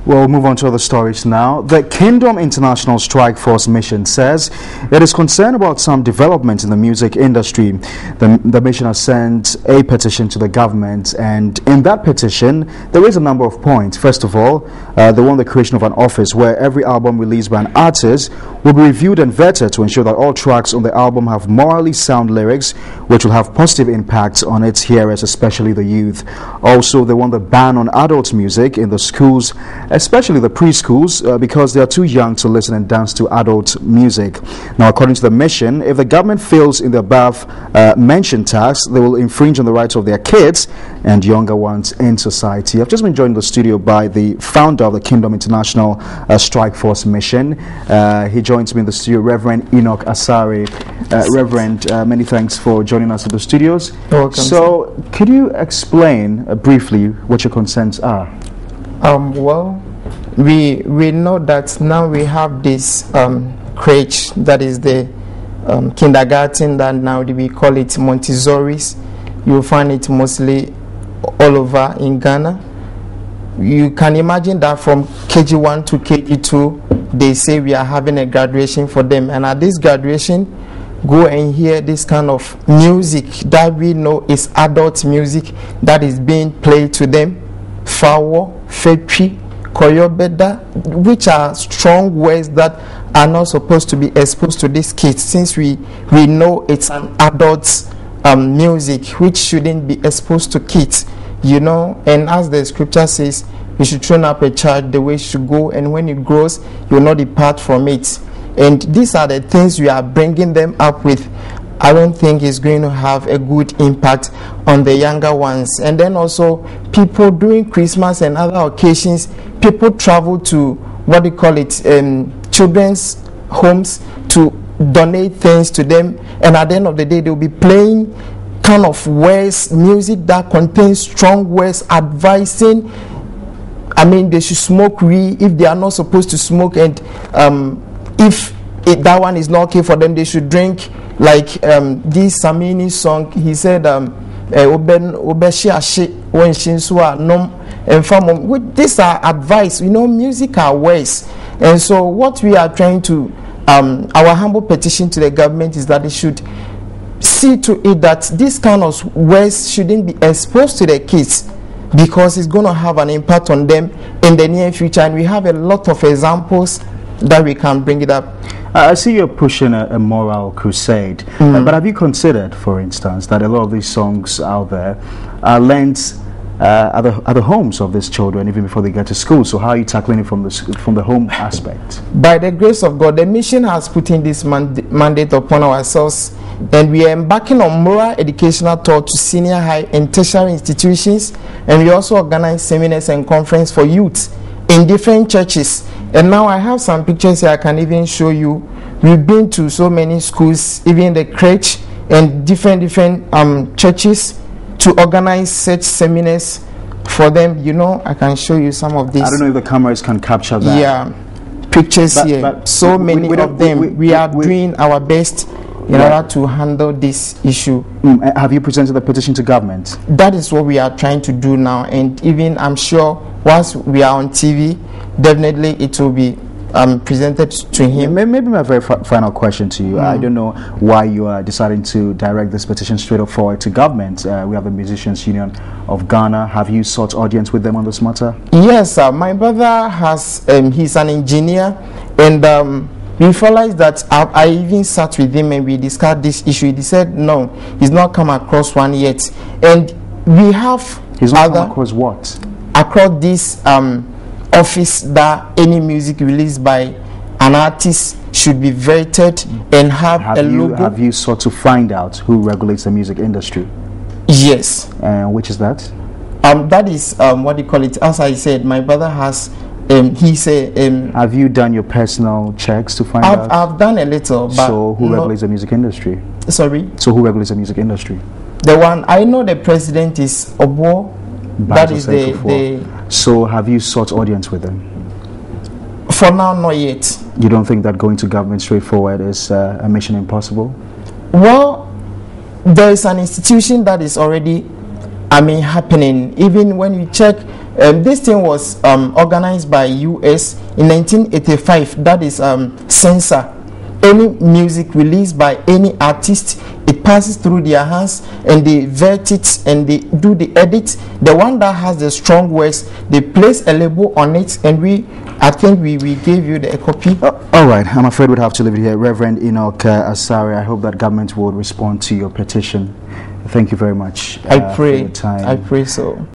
We'll move on to other stories now. The Kingdom International Strike Force mission says it is concerned about some developments in the music industry. The mission has sent a petition to the government, and in that petition, there is a number of points. First of all, they want the creation of an office where every album released by an artist will be reviewed and vetted to ensure that all tracks on the album have morally sound lyrics, which will have positive impacts on its hearers, especially the youth. Also, they want the ban on adult music in the schools, especially the preschools, because they are too young to listen and dance to adult music. Now, according to the mission, if the government fails in the above mentioned tasks, they will infringe on the rights of their kids and younger ones in society. I've just been joined in the studio by the founder of the Kingdom International Strike Force mission. He joins me in the studio, Reverend Enoch Asare. Reverend, many thanks for joining us in the studios. You're welcome. So, could you explain briefly what your concerns are? Well, we know that now we have this crèche, that is the kindergarten, that now we call it Montessori's. You'll find it mostly all over in Ghana. You can imagine that from KG1 to KG2, they say we are having a graduation for them, and at this graduation, go and hear this kind of music that we know is adult music that is being played to them. Fawo, Fetri, Koyobeda, which are strong words that are not supposed to be exposed to these kids, since we know it's an adult music which shouldn't be exposed to kids, you know. And as the scripture says, we should train up a child the way he should go, and when he grows, he will not depart from it. And these are the things we are bringing them up with. I don't think it's going to have a good impact on the younger ones. And then also, people during Christmas and other occasions, people travel to what they call it, children's homes to donate things to them. And at the end of the day, they'll be playing kind of words, music that contains strong words advising. I mean, they should smoke weed if they are not supposed to smoke, and if that one is not okay for them, they should drink. Like this Samini song, he said, these are advice, you know, music are words. And so what we are trying to, our humble petition to the government is that they should see to it that this kind of words shouldn't be exposed to the kids, because it's going to have an impact on them in the near future. And we have a lot of examples that we can bring it up. I see you're pushing a moral crusade, but have you considered, for instance, that a lot of these songs out there are learnt at the homes of these children even before they get to school? So how are you tackling it from the home aspect? By the grace of God, the mission has put in this mandate upon ourselves, and we are embarking on moral educational tour to senior high and tertiary institutions, and we also organize seminars and conference for youth in different churches. And now I have some pictures here I can even show you. We've been to so many schools, even the crèche and different churches, to organize such seminars for them. You know, I can show you some of these. I don't know if the cameras can capture that. Yeah, pictures here. But so many of them. We are doing our best in order to handle this issue. Have you presented the petition to government? That is what we are trying to do now, and even I'm sure once we are on TV, definitely it will be presented to him. Maybe my very final question to you. I don't know why you are deciding to direct this petition straight up forward to government. We have the Musicians Union of Ghana. Have you sought audience with them on this matter? Yes, my brother has, he's an engineer, and we realized that I even sat with him and we discussed this issue. He said no, he's not come across one yet. And we have He's not come across what? Across this office that any music released by an artist should be vetted and have a logo. Have you sought to find out who regulates the music industry? Yes. Which is that? That is what do you call it? As I said, my brother has. He said. Have you done your personal checks to find out? I've done a little. But so who regulates the music industry? Sorry. So who regulates the music industry? The one I know, the president is Obo. That is the. So have you sought audience with them? For now, not yet. You don't think that going to government straightforward is a mission impossible? Well, there is an institution that is already, happening. Even when you check This thing was organized by US in 1985. That is censor any music released by any artist. It passes through their hands and they vet it and they do the edit. The one that has the strong words, they place a label on it, and I think we gave you a copy. All right, I'm afraid we'd have to leave it here. Reverend Enoch Asare, I hope that government will respond to your petition. Thank you very much. I pray. For your time. I pray so.